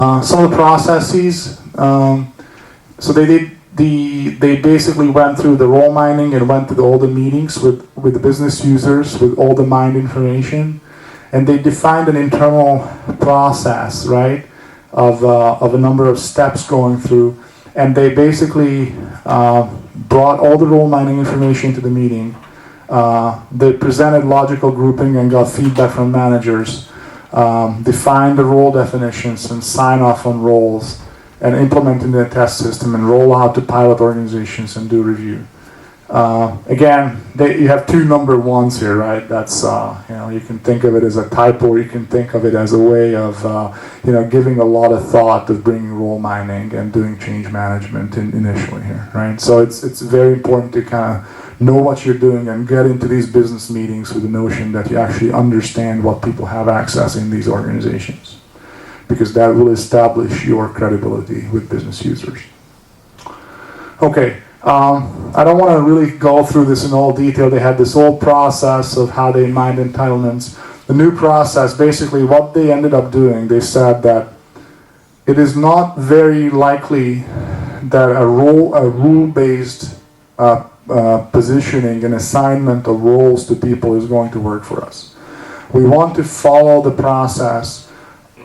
Some of the processes, so they basically went through the role mining and went to all the meetings with the business users with all the mined information, and they defined an internal process, right, of a number of steps going through, and they basically brought all the role mining information to the meeting. They presented logical grouping and got feedback from managers, defined the role definitions and sign off on roles, and implement in the test system and roll out to pilot organizations and do review. Again, you have two number ones here, right? That's, you can think of it as a typo, or you can think of it as a way of, giving a lot of thought to bringing role mining and doing change management initially here, right? So it's very important to kind of know what you're doing and get into these business meetings with the notion that you actually understand what people have access in these organizations, because that will establish your credibility with business users. Okay, I don't want to really go through this in all detail. They had this whole process of how they mined entitlements. The new process, basically what they ended up doing, they said that it is not very likely that a rule-based positioning and assignment of roles to people is going to work for us. We want to follow the process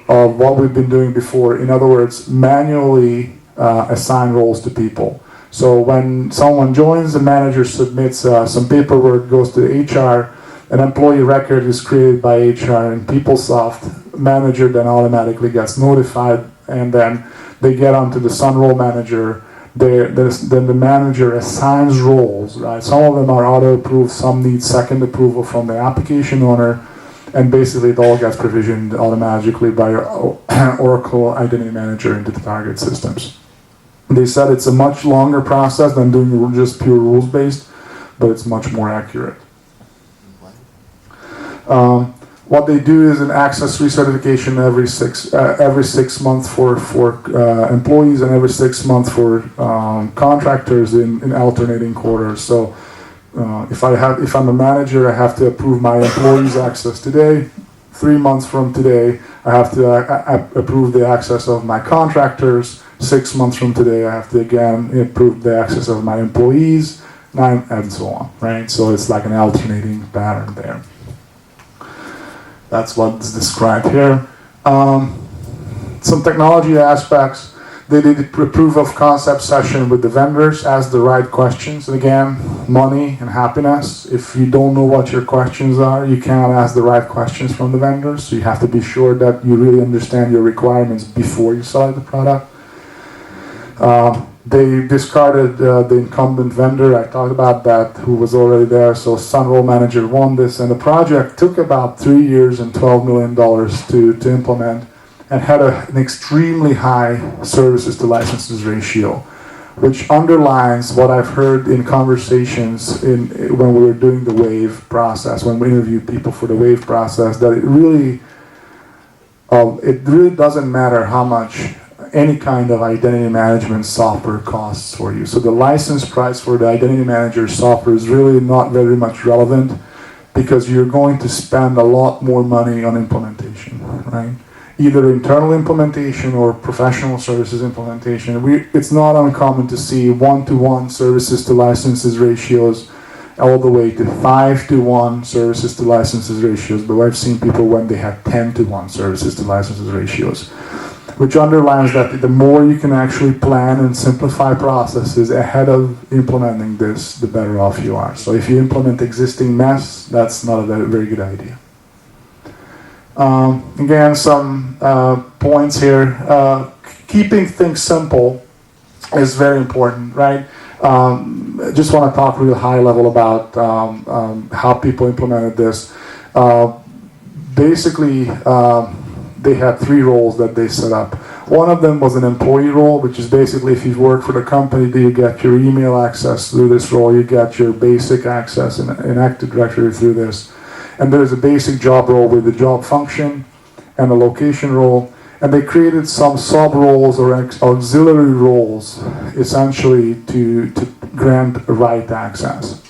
of what we've been doing before. In other words, manually assign roles to people. So when someone joins, the manager submits some paperwork, goes to HR, an employee record is created by HR and PeopleSoft. Manager then automatically gets notified, and then they get onto the Sun Role Manager. Then the manager assigns roles, right? Some of them are auto-approved, some need second approval from the application owner, and basically it all gets provisioned automatically by your Oracle Identity Manager into the target systems. They said it's a much longer process than doing just pure rules-based, but it's much more accurate. What they do is an access recertification every 6 months for employees and every 6 months for contractors in alternating quarters. So if I'm a manager, I have to approve my employees' access today. 3 months from today, I have to approve the access of my contractors. 6 months from today, I have to again approve the access of my employees, and so on, right? So it's like an alternating pattern there. That's what's described here. Some technology aspects. They did a proof of concept session with the vendors, asked the right questions. And again, money and happiness. If you don't know what your questions are, you cannot ask the right questions from the vendors. So you have to be sure that you really understand your requirements before you select the product. They discarded the incumbent vendor. I talked about that, who was already there. So Sun Role Manager won this, and the project took about 3 years and $12 million to implement, and had an extremely high services to licenses ratio, which underlines what I've heard in conversations when we were doing the wave process, when we interviewed people for the wave process, that it really doesn't matter how much any kind of identity management software costs for you. So the license price for the identity manager software is really not very much relevant, because you're going to spend a lot more money on implementation, right? Either internal implementation or professional services implementation. It's not uncommon to see 1-to-1 services to licenses ratios, all the way to 5-to-1 services to licenses ratios, but I've seen people when they have 10-to-1 services to licenses ratios, which underlines that the more you can actually plan and simplify processes ahead of implementing this, the better off you are. So if you implement existing mess, that's not a very good idea. Again, some points here. Keeping things simple is very important, right? I just want to talk real high level about how people implemented this. Basically, they had 3 roles that they set up. One of them was an employee role, which is basically if you work for the company, you get your email access through this role, you get your basic access in Active Directory through this. And there's a basic job role with the job function and a location role. And they created some sub-roles or auxiliary roles, essentially to grant right access.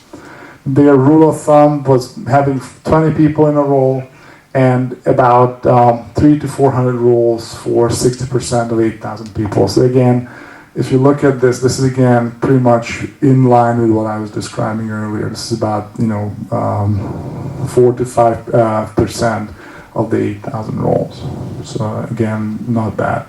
Their rule of thumb was having 20 people in a role, and about 300 to 400 roles for 60% of 8,000 people. So again, if you look at this, this is again pretty much in line with what I was describing earlier. This is about 4 to 5% of the 8,000 roles. So again, not bad.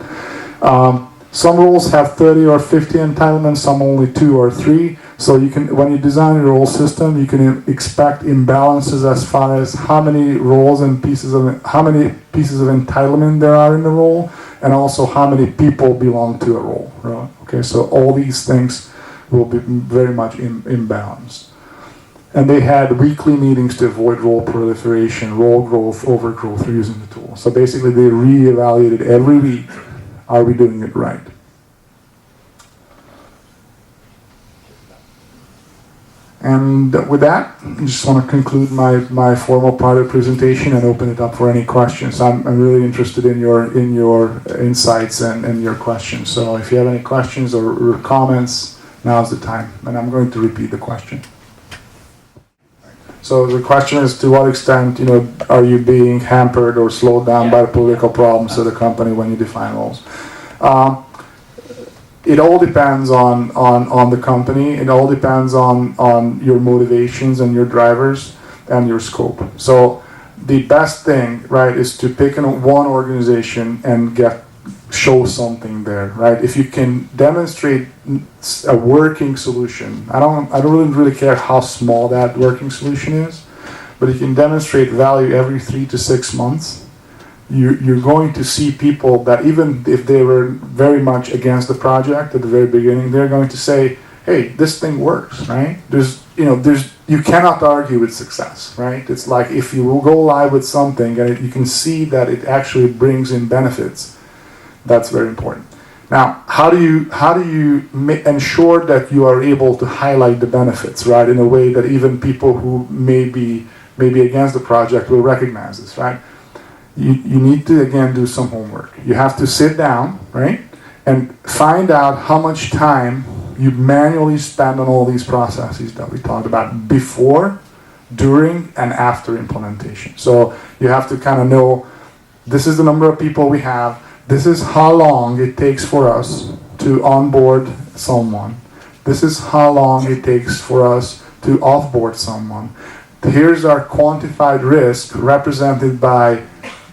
Some roles have 30 or 50 entitlements, some only 2 or 3. So you can, when you design a role system, you can expect imbalances as far as how many roles and pieces of entitlement there are in the role, and also how many people belong to a role. Right? Okay, so all these things will be very much imbalanced. And they had weekly meetings to avoid role proliferation, role growth, overgrowth using the tool. So basically, they reevaluated every week. Are we doing it right? And with that, I just want to conclude my formal part of the presentation and open it up for any questions. I'm really interested in your insights and your questions. So if you have any questions or comments, now's the time. And I'm going to repeat the question. So the question is, to what extent, are you being hampered or slowed down by the political problems of the company when you define roles? It all depends on the company. It all depends on your motivations and your drivers and your scope. So the best thing, right, is to pick one organization and show something there, right? If you can demonstrate a working solution, I don't really care how small that working solution is, but you can demonstrate value every 3 to 6 months. You're going to see people that even if they were very much against the project at the very beginning, they're going to say, "Hey, this thing works," right? You cannot argue with success, right? It's like if you will go live with something and you can see that it actually brings in benefits. That's very important. Now, how do you ensure that you are able to highlight the benefits, right, in a way that even people who may be against the project will recognize this, right? You need to, again, do some homework. You have to sit down, right, and find out how much time you manually spend on all these processes that we talked about before, during, and after implementation. So you have to kind of know, this is the number of people we have, this is how long it takes for us to onboard someone, this is how long it takes for us to offboard someone. Here's our quantified risk represented by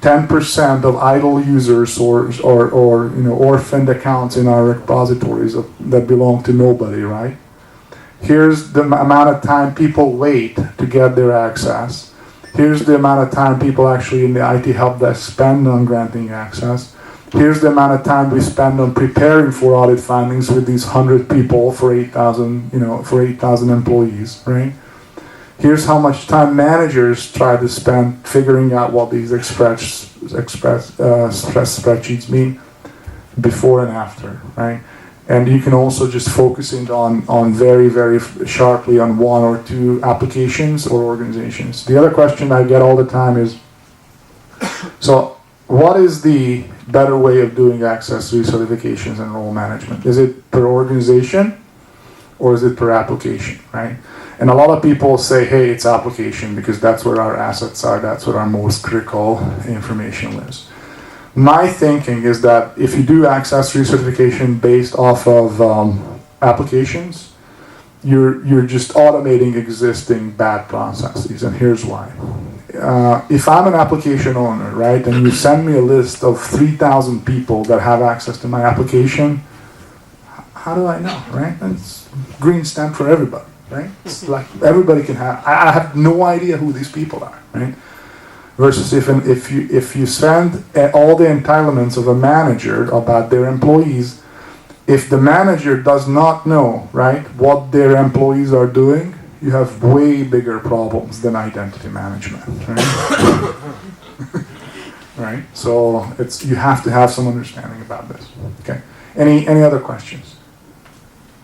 10% of idle users or orphaned accounts in our repositories that belong to nobody, right? Here's the amount of time people wait to get their access. Here's the amount of time people actually in the IT help desk spend on granting access. Here's the amount of time we spend on preparing for audit findings with these 100 people for 8,000 employees, right? Here's how much time managers try to spend figuring out what these stress spreadsheets mean before and after, right? And you can also just focus in on very, very sharply on 1 or 2 applications or organizations. The other question I get all the time is, so what is the better way of doing access recertifications and role management? Is it per organization or is it per application, right? And a lot of people say, hey, it's application because that's where our assets are, that's where our most critical information lives. My thinking is that if you do access recertification based off of applications, you're just automating existing bad processes, and here's why. If I'm an application owner, right, and you send me a list of 3,000 people that have access to my application, how do I know, right? It's green stamp for everybody. Right? It's like everybody can have. I have no idea who these people are, right? Versus if you send all the entitlements of a manager about their employees, if the manager does not know, right, what their employees are doing, you have way bigger problems than identity management, right? Right? So you have to have some understanding about this. Okay. Any other questions?